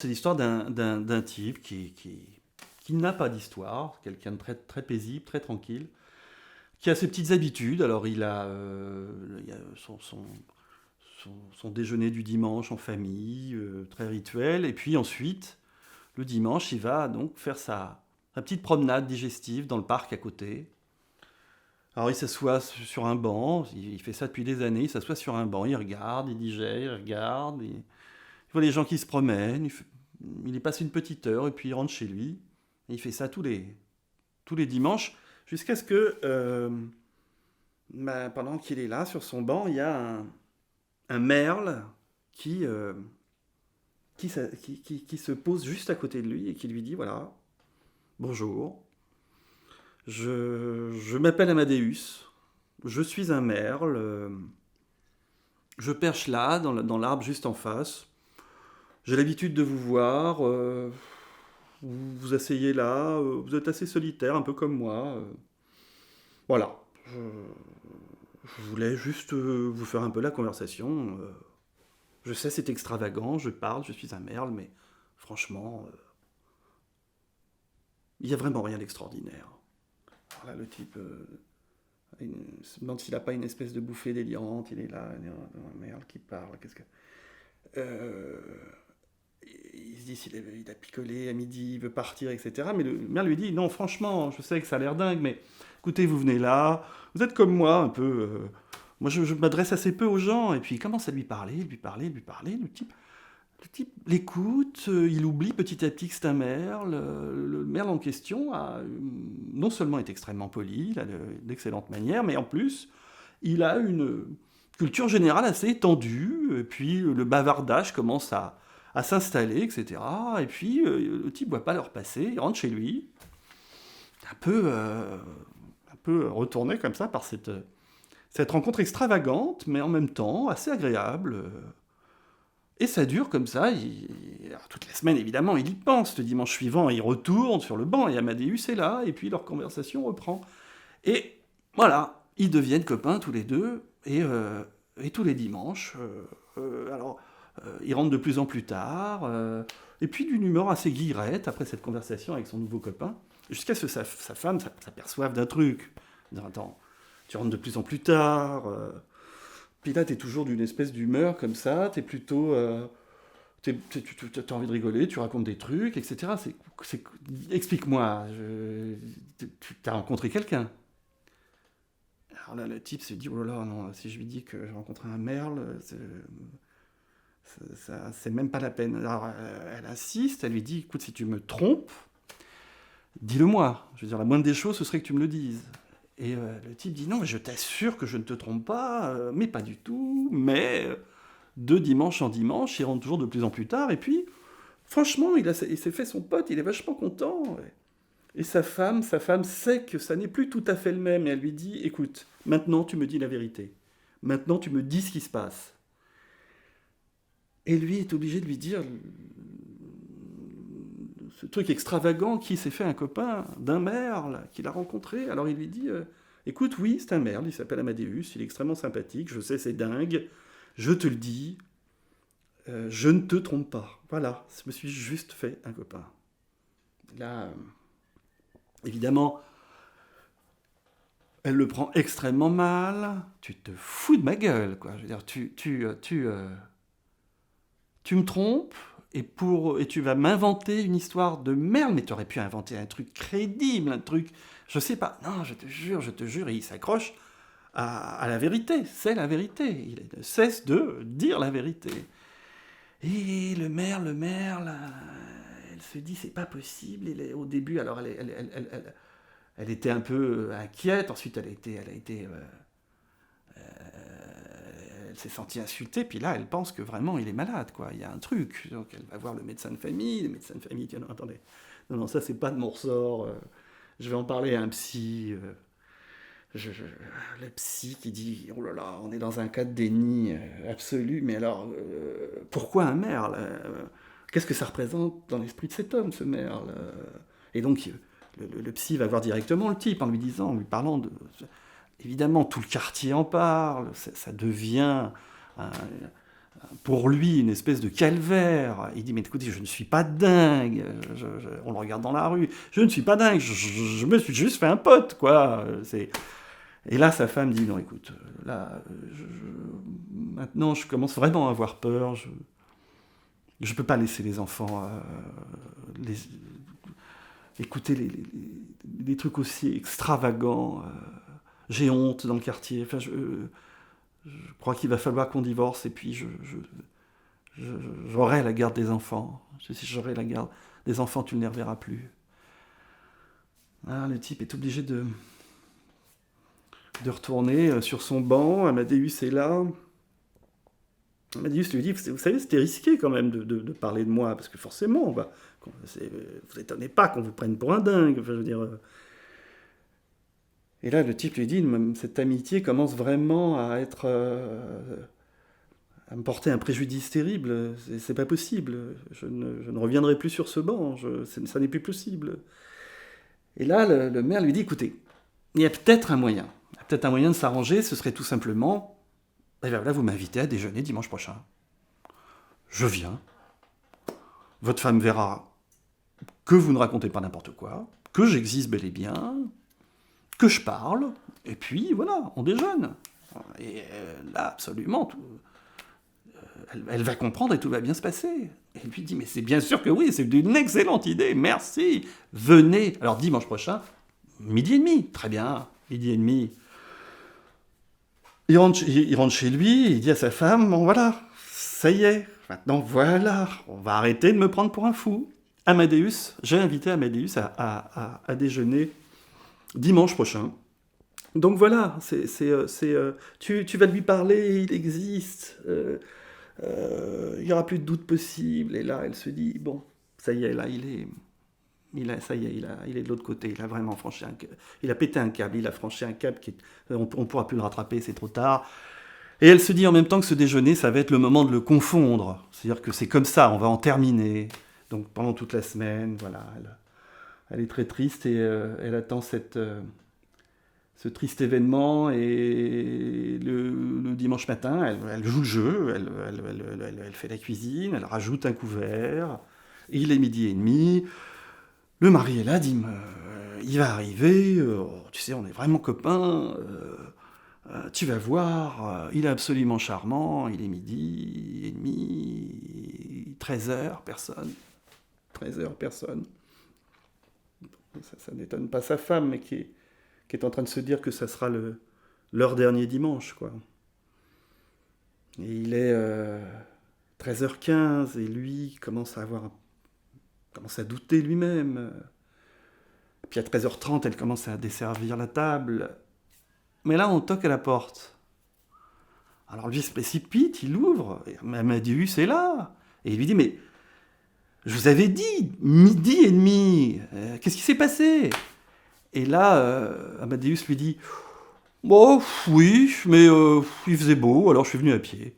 C'est l'histoire d'un type qui n'a pas d'histoire, quelqu'un de très, très paisible, très tranquille, qui a ses petites habitudes. Alors il a son déjeuner du dimanche en famille, très rituel, et puis ensuite, le dimanche, il va donc faire sa petite promenade digestive dans le parc à côté. Alors il s'assoit sur un banc, il fait ça depuis des années, il s'assoit sur un banc, il regarde, il digère, il regarde, il voit les gens qui se promènent, il y passe une petite heure et puis il rentre chez lui. Et il fait ça tous les dimanches jusqu'à ce que, pendant qu'il est là sur son banc, il y a un merle qui, euh, qui se pose juste à côté de lui et qui lui dit, voilà, bonjour, je m'appelle Amadeus, je suis un merle, je perche là, dans l'arbre juste en face. J'ai l'habitude de vous voir, vous vous asseyez là, vous êtes assez solitaire, un peu comme moi. Voilà. Je voulais juste vous faire un peu la conversation. Je sais, c'est extravagant, je parle, je suis un merle, mais franchement, il n'y a vraiment rien d'extraordinaire. Alors là, le type se demande s'il n'a pas une espèce de bouffée délirante. Il est là, il est un merle qui parle. Qu'est-ce que. Euh, il se dit il a picolé à midi, il veut partir, etc. Mais le maire lui dit, non, franchement, je sais que ça a l'air dingue, mais écoutez, vous venez là, vous êtes comme moi, un peu. Moi, je m'adresse assez peu aux gens, et puis il commence à lui parler, lui parler, lui parler. Le type l'écoute, il oublie petit à petit que c'est un merle. Le merle en question non seulement est extrêmement poli, il a d'excellentes manières, mais en plus, il a une culture générale assez étendue, et puis le bavardage commence à s'installer, etc. Et puis le type ne voit pas l'heure passer, il rentre chez lui, un peu, euh, un peu retourné comme ça par cette rencontre extravagante, mais en même temps assez agréable. Et ça dure comme ça. Alors, toute la semaine, évidemment, il y pense. Le dimanche suivant, il retourne sur le banc et Amadeus est là, et puis leur conversation reprend. Et voilà, ils deviennent copains tous les deux, et tous les dimanches. Ils rentrent de plus en plus tard, et puis d'une humeur assez guillerette après cette conversation avec son nouveau copain, jusqu'à ce que sa femme s'aperçoive d'un truc. Attends, tu rentres de plus en plus tard, puis là, t'es toujours d'une espèce d'humeur comme ça, t'es plutôt. Tu as envie de rigoler, tu racontes des trucs, etc. Explique-moi, tu as rencontré quelqu'un. Alors là, le type se dit, oh là là, non, si je lui dis que j'ai rencontré un merle, c'est même pas la peine. Alors elle insiste, elle lui dit, écoute, si tu me trompes, dis-le-moi. Je veux dire, la moindre des choses, ce serait que tu me le dises. Et le type dit, non, mais je t'assure que je ne te trompe pas, mais pas du tout, mais de dimanche en dimanche, il rentre toujours de plus en plus tard, et puis, franchement, il s'est fait son pote, il est vachement content. Et sa femme sait que ça n'est plus tout à fait le même, et elle lui dit, écoute, maintenant tu me dis la vérité. Maintenant tu me dis ce qui se passe. Et lui est obligé de lui dire ce truc extravagant qui s'est fait un copain d'un merle qu'il a rencontré. Alors il lui dit, écoute, oui, c'est un merle, il s'appelle Amadeus, il est extrêmement sympathique, je sais, c'est dingue, je te le dis, je ne te trompe pas. Voilà, je me suis juste fait un copain. Là, évidemment, elle le prend extrêmement mal. Tu te fous de ma gueule, quoi. Je veux dire, tu me trompes et tu vas m'inventer une histoire de merde, mais tu aurais pu inventer un truc crédible, un truc, je sais pas. Non, je te jure, et il s'accroche à la vérité. C'est la vérité. Il ne cesse de dire la vérité. Et le merle, elle se dit c'est pas possible. Au début, alors elle était un peu inquiète. Ensuite, elle s'est sentie insultée. Puis là, elle pense que vraiment, il est malade, quoi. Il y a un truc. Donc, elle va voir le médecin de famille. Le médecin de famille dit non, attendez, non, non, ça, c'est pas de mon ressort. Je vais en parler à un psy. Le psy qui dit oh là là, on est dans un cas de déni absolu. Mais alors, pourquoi un merle qu'est-ce que ça représente dans l'esprit de cet homme, ce merle Et donc, le psy va voir directement le type en lui disant, en lui parlant de. Évidemment, tout le quartier en parle, ça devient un, pour lui une espèce de calvaire. Il dit, mais écoutez, je ne suis pas dingue. On le regarde dans la rue. Je ne suis pas dingue. Je me suis juste fait un pote, quoi. Et là, sa femme dit, non, écoute, là, maintenant, je commence vraiment à avoir peur. Je peux pas laisser les enfants écouter des trucs aussi extravagants. J'ai honte dans le quartier. Enfin, je crois qu'il va falloir qu'on divorce et puis j'aurai la garde des enfants. Si j'aurai la garde des enfants, tu ne les reverras plus. Ah, le type est obligé de retourner sur son banc. Amadeus est là. Amadeus lui dit, vous savez, c'était risqué quand même de parler de moi, parce que forcément, vous étonnez pas qu'on vous prenne pour un dingue. Enfin, je veux dire... Et là, le type lui dit, cette amitié commence vraiment à me porter un préjudice terrible. C'est pas possible. Je ne reviendrai plus sur ce banc. Ça n'est plus possible. Et là, le maire lui dit, écoutez, il y a peut-être un moyen. Il y a peut-être un moyen de s'arranger. Ce serait tout simplement, et bien voilà, vous m'invitez à déjeuner dimanche prochain. Je viens. Votre femme verra que vous ne racontez pas n'importe quoi, que j'existe bel et bien, que je parle, et puis voilà, on déjeune. Et là, absolument, elle va comprendre et tout va bien se passer. Et lui dit, mais c'est bien sûr que oui, c'est une excellente idée, merci, venez. Alors dimanche prochain, 12h30, très bien, 12h30. Il rentre chez lui, il dit à sa femme, bon voilà, ça y est, maintenant voilà, on va arrêter de me prendre pour un fou. Amadeus, j'ai invité Amadeus à déjeuner dimanche prochain. Donc voilà, tu vas lui parler, il existe, il n'y aura plus de doute possible. Et là, elle se dit, bon, ça y est, là, il est de l'autre côté, il a vraiment franchi il a pété un câble, il a franchi un câble on ne pourra plus le rattraper, c'est trop tard. Et elle se dit en même temps que ce déjeuner, ça va être le moment de le confondre. C'est-à-dire que c'est comme ça, on va en terminer. Donc pendant toute la semaine, voilà, elle est très triste et elle attend ce triste événement. Et le dimanche matin, elle joue le jeu, elle fait la cuisine, elle rajoute un couvert. Il est 12h30. Le mari est là, dit, il va arriver, tu sais, on est vraiment copains, tu vas voir, il est absolument charmant, il est 12h30, 13h, personne. 13h, personne. Ça n'étonne pas sa femme, mais qui est en train de se dire que ça sera leur dernier dimanche, quoi. Et il est 13h15, et lui commence à douter lui-même. Puis à 13h30, elle commence à desservir la table. Mais là, on toque à la porte. Alors lui, il se précipite, il ouvre. Amadeus est là. Et il lui dit, mais je vous avais dit, 12h30. Qu'est-ce qui s'est passé? Et là, Amadeus lui dit, bon, oui, mais il faisait beau, alors je suis venu à pied.